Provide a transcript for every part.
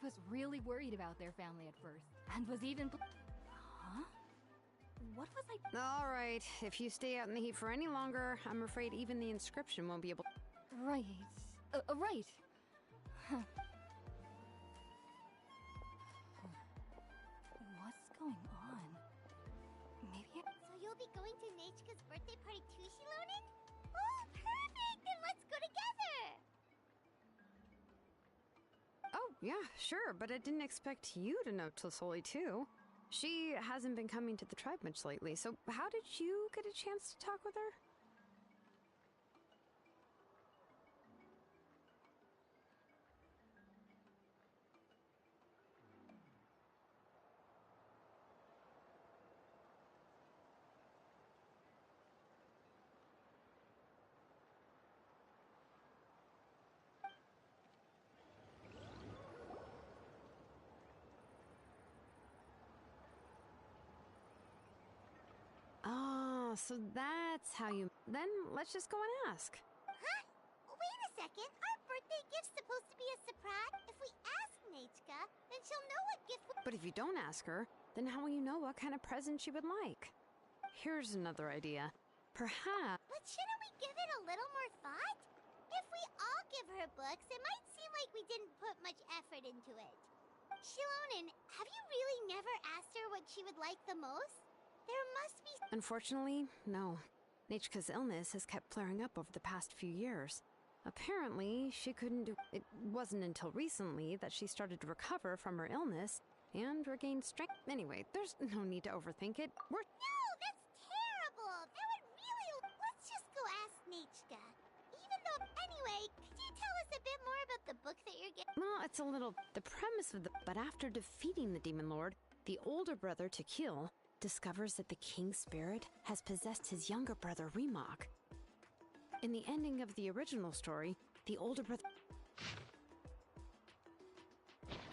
was really worried about their family at first, and was even Huh? What was I... Alright, if you stay out in the heat for any longer, I'm afraid even the inscription won't be able... Right. Right. Huh. What's going on? Maybe So you'll be going to Nechika's birthday party too, Shilonen? Oh, perfect! Then let's go together! Oh, yeah, sure, but I didn't expect you to know Tlisoli too. She hasn't been coming to the tribe much lately, so how did you get a chance to talk with her? Oh, so that's how you... Then let's just go and ask. Huh? Wait a second. Our birthday gift's supposed to be a surprise. If we ask Nechika, then she'll know what gift we... But if you don't ask her, then how will you know what kind of present she would like? Here's another idea. Perhaps... But shouldn't we give it a little more thought? If we all give her books, it might seem like we didn't put much effort into it. Shilonen, have you really never asked her what she would like the most? There must be... Unfortunately, no. Nechika's illness has kept flaring up over the past few years. Apparently, she couldn't do... It wasn't until recently that she started to recover from her illness and regained strength. Anyway, there's no need to overthink it. No, that's terrible! That would really... Let's just go ask Nechika. Even though... Anyway, could you tell us a bit more about the book that you're getting? Well, it's a little... The premise of the... But after defeating the Demon Lord, the older brother, Tekil, discovers that the King Spirit has possessed his younger brother, Remok. In the ending of the original story, the older brother...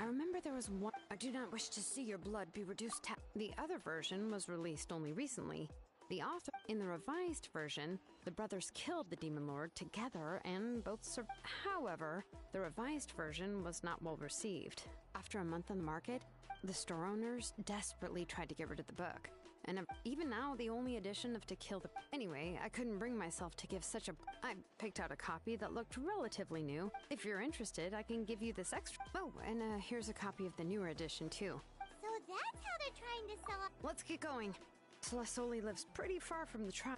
I remember there was one... I do not wish to see your blood be reduced to... The other version was released only recently. The author... In the revised version, the brothers killed the Demon Lord together and both survived. However, the revised version was not well received. After a month on the market, the store owners desperately tried to get rid of the book. And even now, the only edition of To Kill the... Anyway, I couldn't bring myself to give such a... I picked out a copy that looked relatively new. If you're interested, I can give you this extra... Oh, and here's a copy of the newer edition, too. So that's how they're trying to sell... Let's get going. Tlisoli lives pretty far from the tribe.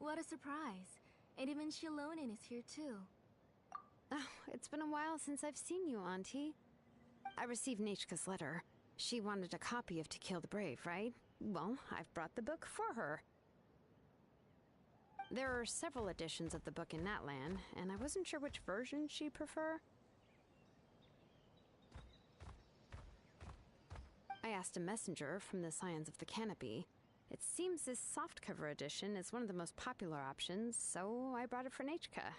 What a surprise. And even Shilonen is here too. Oh, it's been a while since I've seen you, Auntie. I received Nechka's letter. She wanted a copy of To Kill the Brave, right? Well, I've brought the book for her. There are several editions of the book in Natlan, and I wasn't sure which version she'd prefer. I asked a messenger from the Scions of the Canopy. It seems this softcover edition is one of the most popular options, so I brought it for Nechka.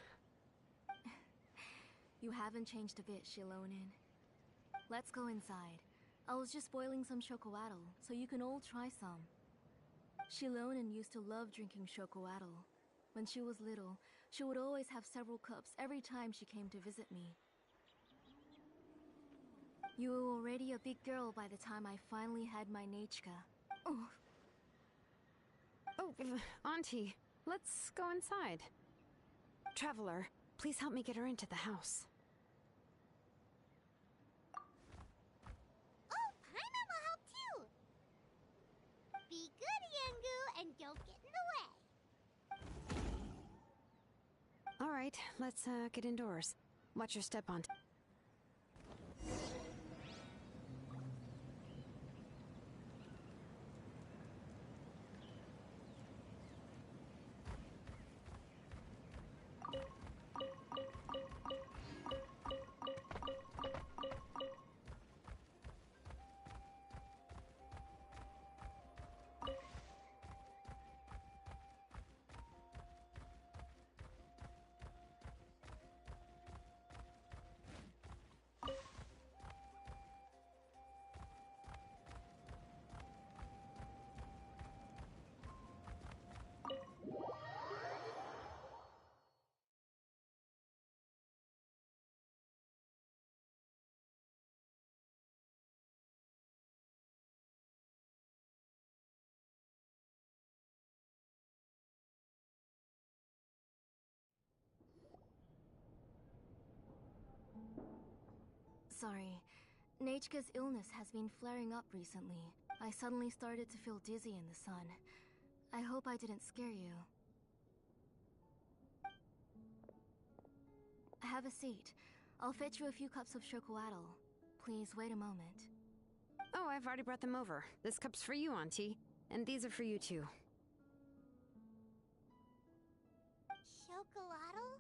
You haven't changed a bit, Shilonen. Let's go inside. I was just boiling some chocolatl, so you can all try some. Shilonen used to love drinking chocolatl. When she was little, she would always have several cups every time she came to visit me. You were already a big girl by the time I finally had my Nechka. Oh. Oh, Auntie, let's go inside. Traveler, please help me get her into the house. Oh, Paimon will help too! Be good, Yangu, and don't get in the way. All right, let's get indoors. Watch your step, Auntie. Sorry. Nechka's illness has been flaring up recently. I suddenly started to feel dizzy in the sun. I hope I didn't scare you. Have a seat. I'll fetch you a few cups of chocolatl. Please wait a moment. Oh, I've already brought them over. This cup's for you, Auntie. And these are for you, too. Chocolatl?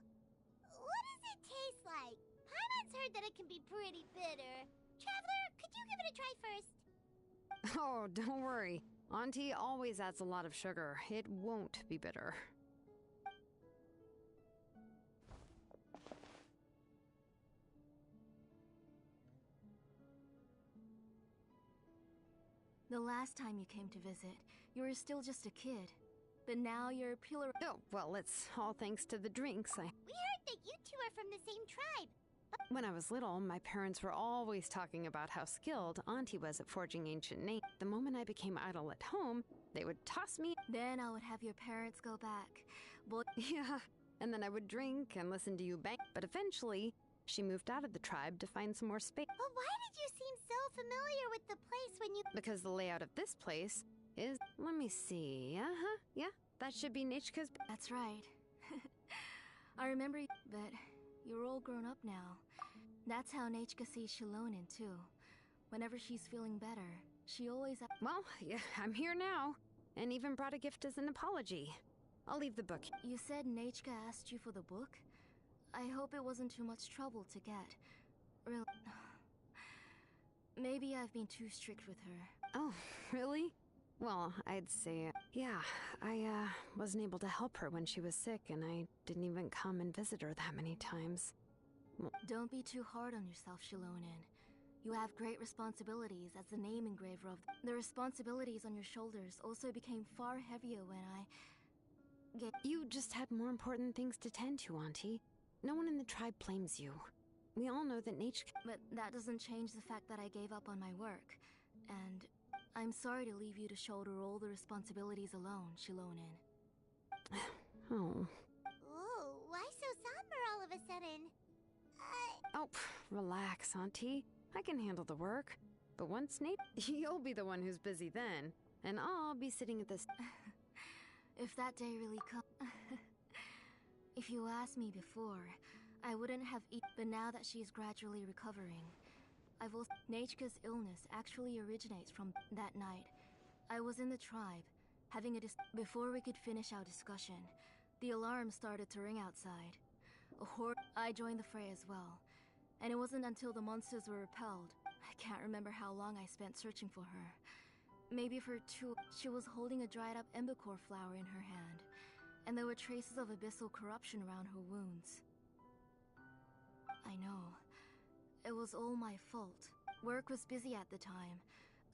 What does it taste like? Paimon's heard that it can be pretty bitter. Traveler, could you give it a try first? Oh, don't worry. Auntie always adds a lot of sugar. It won't be bitter. The last time you came to visit, you were still just a kid. But now you're a pillar. Oh, well, it's all thanks to the drinks. We heard that you two are from the same tribe. When I was little, my parents were always talking about how skilled Auntie was at forging ancient names. The moment I became idle at home, they would toss me. Then I would have your parents go back. But Yeah, and then I would drink and listen to you bang. But eventually, she moved out of the tribe to find some more space. But why did you seem so familiar with the place when you... Because the layout of this place is... Let me see. Yeah, that should be Nechka's... that's right. I remember, but you're all grown up now. That's how Nechka sees Shilonen too. Whenever she's feeling better, she always... Well, yeah, I'm here now. And even brought a gift as an apology. I'll leave the book. You said Nechka asked you for the book? I hope it wasn't too much trouble to get. Really? Maybe I've been too strict with her. Oh, really? Well, I'd say... Yeah, I wasn't able to help her when she was sick, and I didn't even come and visit her that many times. Don't be too hard on yourself, Shilonen. You have great responsibilities as the name engraver of... The responsibilities on your shoulders also became far heavier when I... You just had more important things to tend to, Auntie. No one in the tribe blames you. We all know that Nechka... But that doesn't change the fact that I gave up on my work. And I'm sorry to leave you to shoulder all the responsibilities alone, Shilonen. Oh. Whoa, why so somber all of a sudden? Oh, relax, Auntie. I can handle the work. But once Nate... You'll be the one who's busy then. And I'll be sitting at this... If that day really comes. If you asked me before, I wouldn't have eaten. But now that she's gradually recovering, I've also. Nechka's illness actually originates from that night. I was in the tribe, having a before we could finish our discussion, the alarm started to ring outside. I joined the fray as well, and it wasn't until the monsters were repelled. I can't remember how long I spent searching for her. Maybe for 2. She was holding a dried up embercore flower in her hand, and there were traces of abyssal corruption around her wounds. I know. It was all my fault. Work was busy at the time,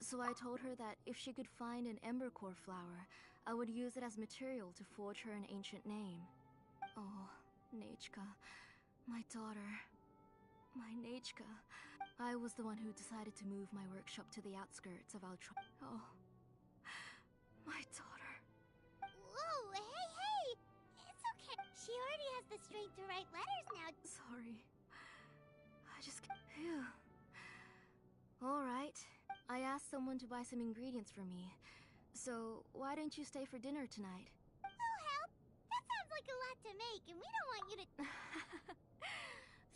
so I told her that if she could find an embercore flower, I would use it as material to forge her an ancient name. Oh, Nechka, my daughter. My Nechka. I was the one who decided to move my workshop to the outskirts of our tribe. Oh, my daughter. Whoa, hey! It's okay. She already has the strength to write letters now. Sorry. I just... Phew. Alright. I asked someone to buy some ingredients for me. So, why don't you stay for dinner tonight? We'll help. That sounds like a lot to make, and we don't want you to...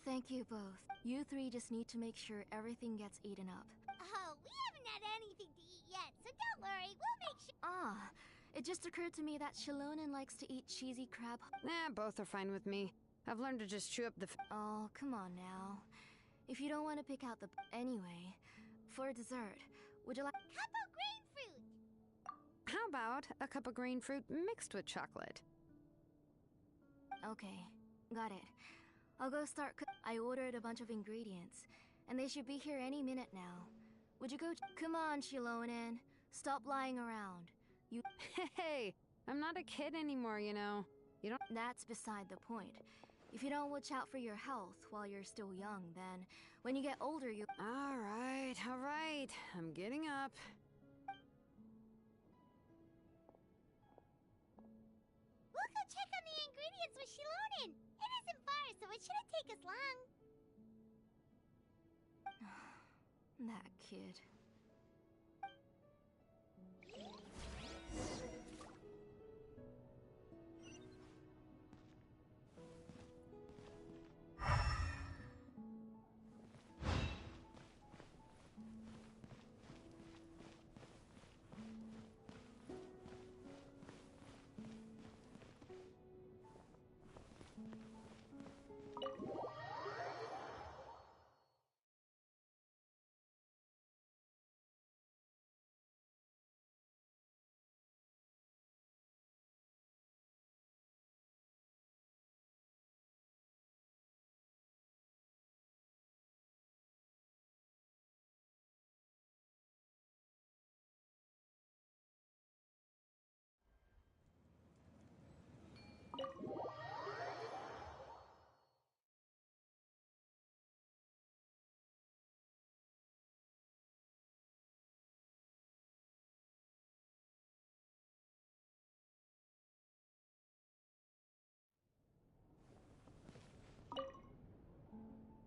Thank you both. You 3 just need to make sure everything gets eaten up. Oh, we haven't had anything to eat yet, so don't worry. We'll make sure... Ah, it just occurred to me that Shilonen likes to eat cheesy crab... Both are fine with me. I've learned to just chew up the Oh, come on now. If you don't want to pick out the... Anyway, for dessert, would you like... Cup of grain fruit! How about a cup of green fruit mixed with chocolate? Okay, got it. I'll go start I ordered a bunch of ingredients, and they should be here any minute now. Would you go... Come on, Shilonen. Stop lying around. You... Hey, I'm not a kid anymore, you know. You don't... That's beside the point. If you don't watch out for your health while you're still young, then when you get older, you... All right. I'm getting up. We'll go check on the ingredients with Shilonen. It isn't far, so it shouldn't take us long. That kid.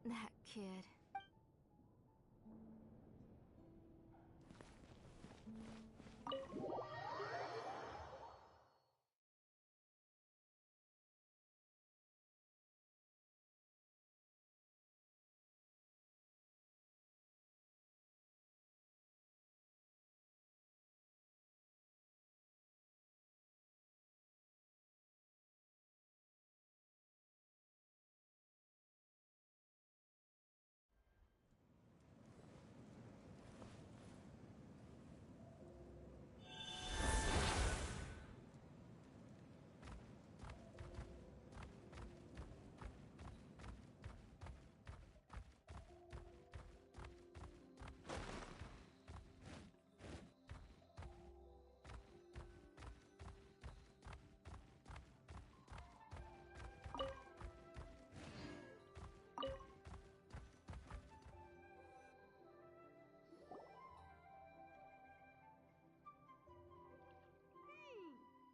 That kid.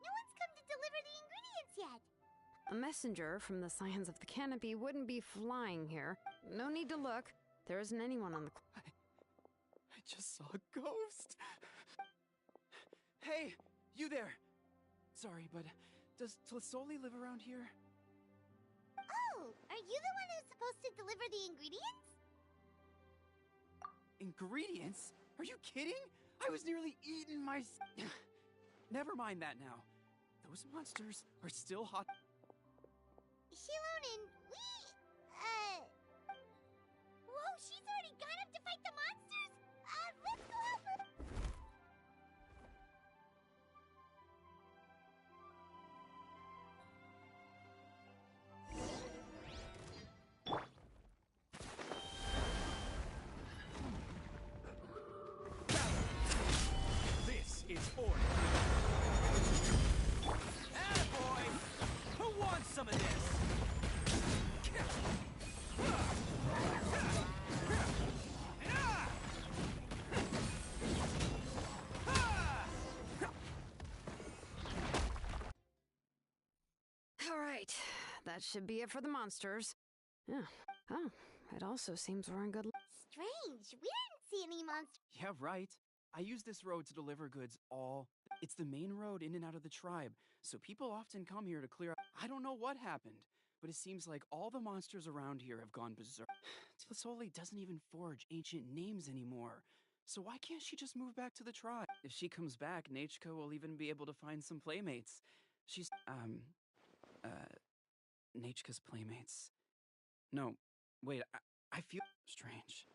No one's come to deliver the ingredients yet. A messenger from the Scions of the Canopy wouldn't be flying here. No need to look. There isn't anyone on the... I just saw a ghost. Hey, you there. Sorry, but does Tlisoli live around here? Oh, are you the one who's supposed to deliver the ingredients? Ingredients? Are you kidding? I was nearly eating my... Never mind that now. Those monsters are still hot. Shilonen, Whoa, she's already gone up to fight the monsters? Let's go help her. This is order. Attaboy! Who wants some of this? All right, that should be it for the monsters. Yeah. Oh, it also seems we're in good. Strange, we didn't see any monsters. Yeah, right. I use this road to deliver goods all... It's the main road in and out of the tribe, so people often come here to clear... I don't know what happened, but it seems like all the monsters around here have gone berserk. Tlisoli doesn't even forge ancient names anymore, so why can't she just move back to the tribe? If she comes back, Nachiko will even be able to find some playmates. She's... Nachika's playmates. No, wait, I feel strange.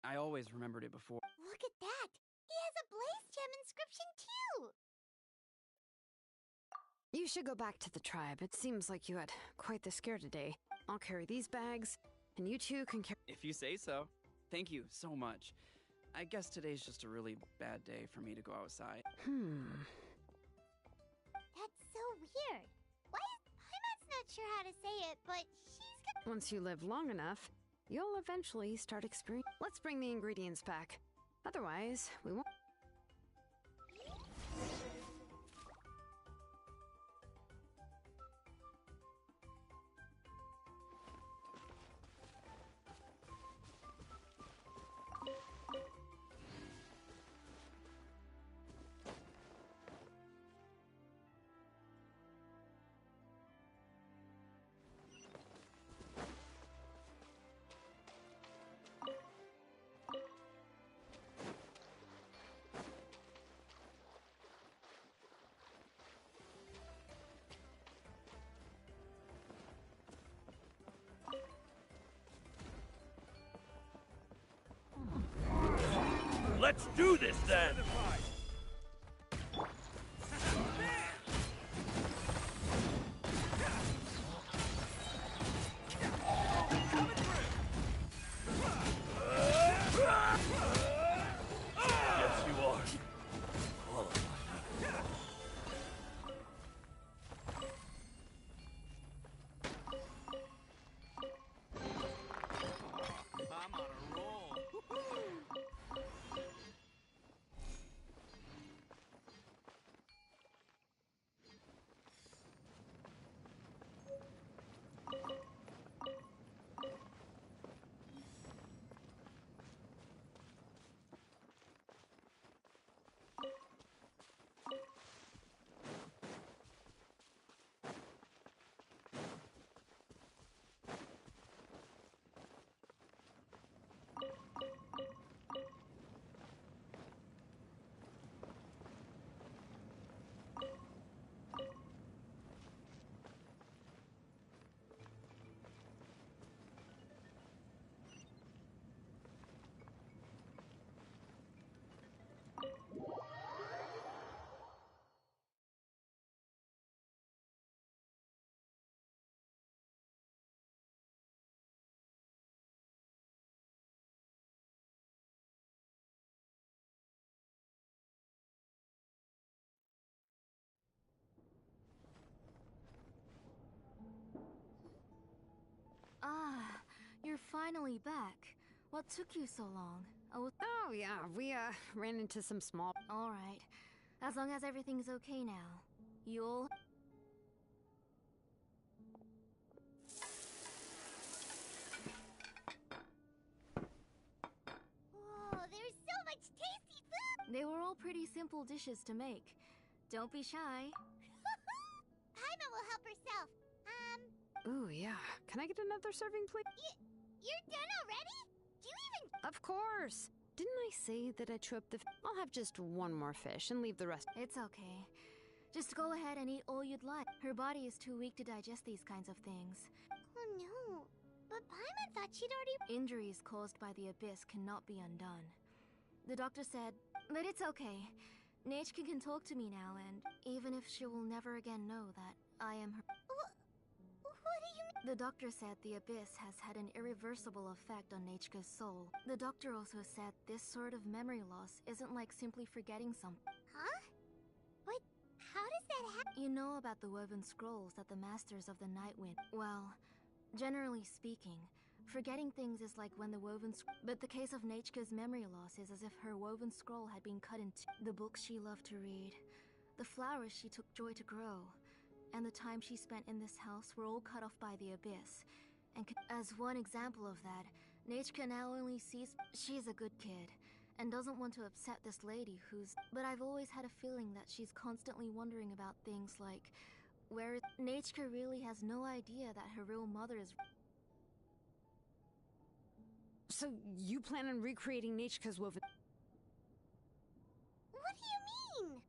I always remembered it before. Look at that! He has a blaze gem inscription too! You should go back to the tribe. It seems like you had quite the scare today. I'll carry these bags, and you two can carry... If you say so. Thank you so much. I guess today's just a really bad day for me to go outside. That's so weird. Why is... Paimon's not sure how to say it, but she's gonna... Once you live long enough, you'll eventually start experiencing... Let's bring the ingredients back. Otherwise, we won't... Let's do this then! Yes, you are. I'm on a roll. Ah, you're finally back. What took you so long? Oh, yeah, we, ran into some small... Alright. As long as everything's okay now. You'll... Whoa, there's so much tasty food! They were all pretty simple dishes to make. Don't be shy. Paima will help herself. Ooh, yeah. Can I get another serving, please? You're done already? Do you even... Of course! Didn't I say that I chew up the I'll have just one more fish and leave the rest. It's okay. Just go ahead and eat all you'd like. Her body is too weak to digest these kinds of things. Oh no. But Paima thought she'd already... Injuries caused by the abyss cannot be undone. The doctor said, but it's okay. Nechka can talk to me now, and even if she will never again know that I am her... What do you mean? The doctor said the abyss has had an irreversible effect on Nechka's soul. The doctor also said this sort of memory loss isn't like simply forgetting something. Huh? But how does that happen? You know about the woven scrolls that the Masters of the Night Wind... Well, generally speaking, forgetting things is like when the but the case of Nechka's memory loss is as if her woven scroll had been cut into the books she loved to read, the flowers she took joy to grow, and the time she spent in this house were all cut off by the abyss. And as one example of that, Nechka now only sees she's a good kid, and doesn't want to upset this lady who's... But I've always had a feeling that she's constantly wondering about things like, where Nechka really has no idea that her real mother is... So you plan on recreating Nechka's woven... What do you mean?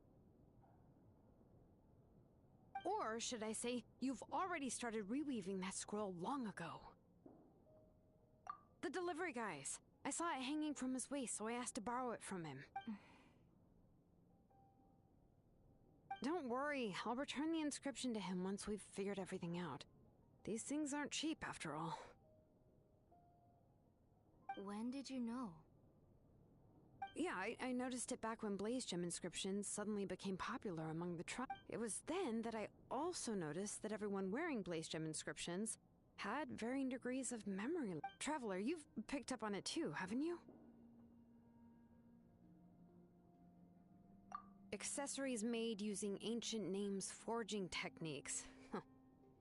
Or should I say, you've already started reweaving that scroll long ago. The delivery guys. I saw it hanging from his waist, so I asked to borrow it from him. Don't worry, I'll return the inscription to him once we've figured everything out. These things aren't cheap, after all. When did you know? Yeah, I noticed it back when Blaze Gem inscriptions suddenly became popular among the tribe. It was then that I also noticed that everyone wearing Blaze Gem inscriptions had varying degrees of memory. Traveler, you've picked up on it too, haven't you? Accessories made using ancient names forging techniques.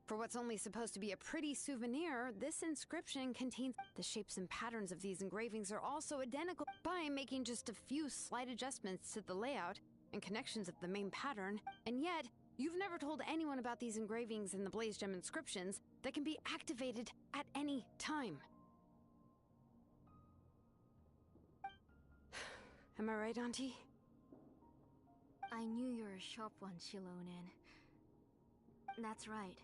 For what's only supposed to be a pretty souvenir, this inscription contains... The shapes and patterns of these engravings are also identical. By making just a few slight adjustments to the layout and connections of the main pattern, and yet, you've never told anyone about these engravings in the Blaze Gem inscriptions that can be activated at any time. Am I right, Auntie? I knew you were a sharp one, Shilonen. That's right.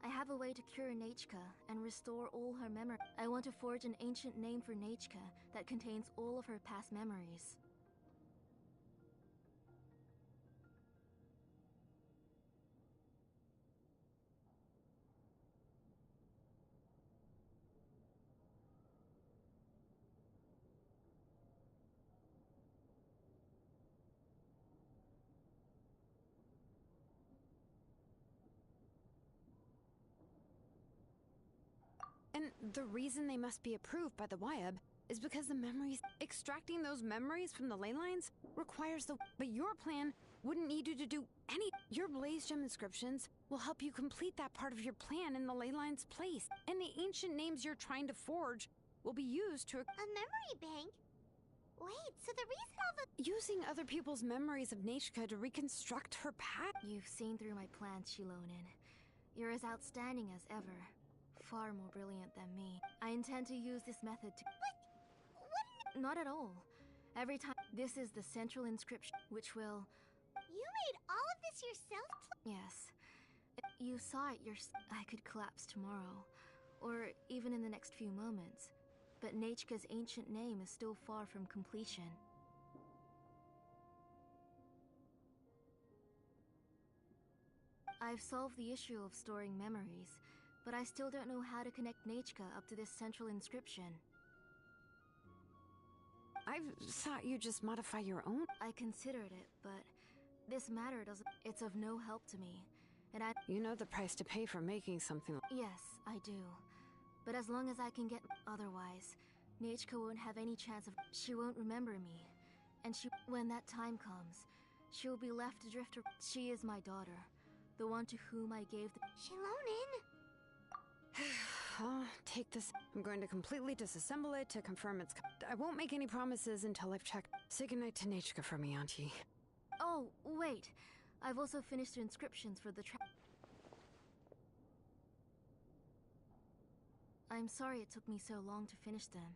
I have a way to cure Nechka and restore all her memory. I want to forge an ancient name for Nechka that contains all of her past memories. And the reason they must be approved by the Wyab is because the memories... Extracting those memories from the ley lines requires the... But your plan wouldn't need you to do any... Your Blaze Gem inscriptions will help you complete that part of your plan in the ley line's place. And the ancient names you're trying to forge will be used to... A memory bank? Wait, so the reason all the... Using other people's memories of Nechka to reconstruct her past... You've seen through my plans, Shilonen. You're as outstanding as ever. Far more brilliant than me. I intend to use this method to... What? Not at all. Every time... This is the central inscription, which will... You made all of this yourself? Yes. You saw it I could collapse tomorrow. Or even in the next few moments. But Nechka's ancient name is still far from completion. I've solved the issue of storing memories, but I still don't know how to connect Nechka up to this central inscription. I thought you just modify your own... I considered it, but this matter doesn't... It's of no help to me, and I... You know the price to pay for making something... Yes, I do. But as long as I can get... Otherwise, Nechka won't have any chance of... She won't remember me. And when that time comes, she will be left adrift. She is my daughter, the one to whom I gave the... Shilonen? I'll take this. I'm going to completely disassemble it to confirm it's... I won't make any promises until I've checked. Say goodnight to Nechka for me, Auntie. Oh, wait. I've also finished the inscriptions for the I'm sorry it took me so long to finish them.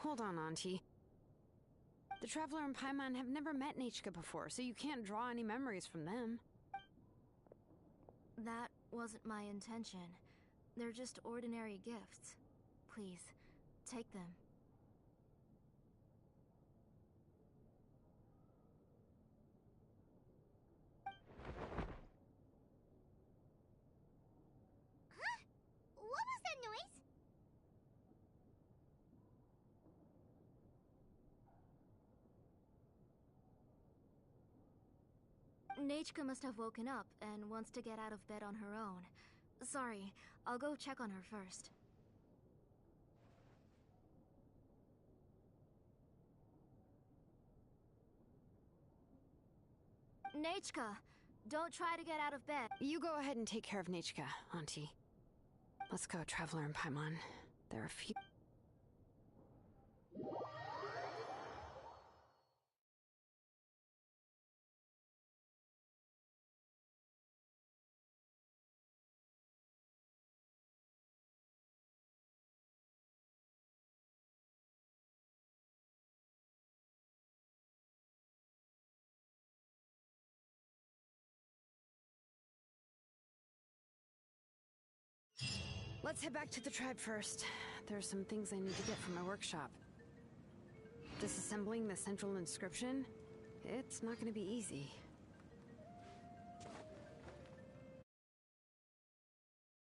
Hold on, Auntie. The Traveler and Paimon have never met Nechka before, so you can't draw any memories from them. That wasn't my intention. They're just ordinary gifts. Please, take them. Huh? What was that noise? Nechka must have woken up and wants to get out of bed on her own. Sorry, I'll go check on her first. Nechka, don't try to get out of bed. You go ahead and take care of Nechka, Auntie. Let's go, Traveler and Paimon. There are a few... Let's head back to the tribe first. There are some things I need to get from my workshop. Disassembling the central inscription? It's not going to be easy.